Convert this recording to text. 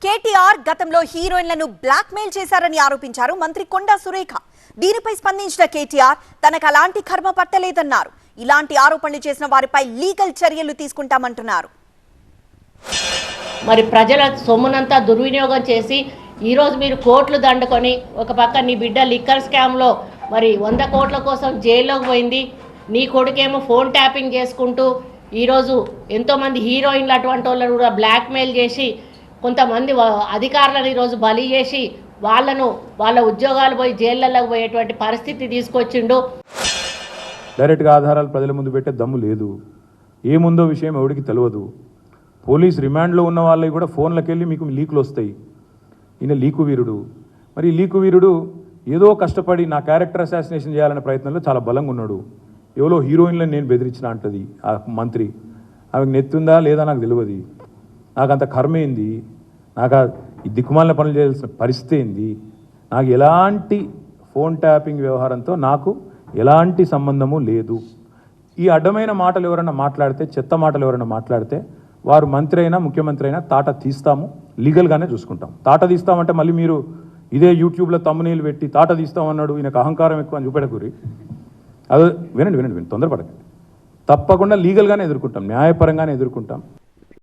కేటీఆర్ గతంలో హీరోయిన్లను బ్లాక్మెయిల్ చేశారని ఆరోపించారు మంత్రి కొండా సురేఖ. దీనిపై స్పందించిన కేటీఆర్ తనకు అలాంటి కర్మ పట్టలేదన్నారు. ఇలాంటి ఆరోపణలు చేసిన వారిపై లీగల్ చర్యలు తీసుకుంటామంటున్నారు. మరి ప్రజల సొమ్మునంతా దుర్వినియోగం చేసి ఈరోజు మీరు కోట్లు దండుకొని ఒక పక్క నీ బిడ్డ లిక్కర్ స్కామ్లో మరి 100 కోట్ల కోసం జైల్లోకి పోయింది. నీ కొడుకేమో ఫోన్ ట్యాపింగ్ చేసుకుంటూ ఈరోజు ఎంతోమంది హీరోయిన్లు అటువంటి వాళ్ళను కూడా బ్లాక్మెయిల్ చేసి కొంతమంది అధికారులను ఈరోజు బలి చేసి వాళ్ళ ఉద్యోగాలు పోయి జైళ్ళలోకి పోయేటువంటి పరిస్థితి తీసుకొచ్చిండు. డైరెక్ట్గా ఆధారాలు ప్రజల ముందు పెట్టే దమ్ము లేదు. ఏముందో విషయం ఎవరికి తెలియదు. పోలీస్ రిమాండ్లో ఉన్న వాళ్ళకి కూడా ఫోన్లకు వెళ్ళి మీకు లీకులు వస్తాయి. ఈయన లీకు వీరుడు. మరి ఈ లీకు వీరుడు ఏదో కష్టపడి నా క్యారెక్టర్ అసాసినేషన్ చేయాలనే ప్రయత్నంలో చాలా బలంగా ఉన్నాడు. ఎవరో హీరోయిన్లను నేను బెదిరించిన అంటది ఆ మంత్రి. ఆమెకు నెత్తుందా లేదా నాకు తెలియదు. నాకు అంత కర్మ ఏంది, నాకు ఈ దిక్కుమాలిన పనులు చేయాల్సిన పరిస్థితి ఏంది, నాకు ఎలాంటి ఫోన్ ట్యాపింగ్ వ్యవహారంతో నాకు ఎలాంటి సంబంధము లేదు. ఈ అడ్డమైన మాటలు ఎవరైనా మాట్లాడితే, చెత్త మాటలు ఎవరైనా మాట్లాడితే వారు మంత్రి అయినా ముఖ్యమంత్రి అయినా తాట తీస్తాము, లీగల్గానే చూసుకుంటాం. తాట తీస్తామంటే మళ్ళీ మీరు ఇదే యూట్యూబ్లో తమ్మునీళ్ళు పెట్టి తాట తీస్తామన్నాడు ఈయనకు అహంకారం ఎక్కువ అని చూపెడకూరి. అదే వినండి, తొందరపడకండి. తప్పకుండా లీగల్గానే ఎదుర్కొంటాం, న్యాయపరంగానే ఎదుర్కొంటాం.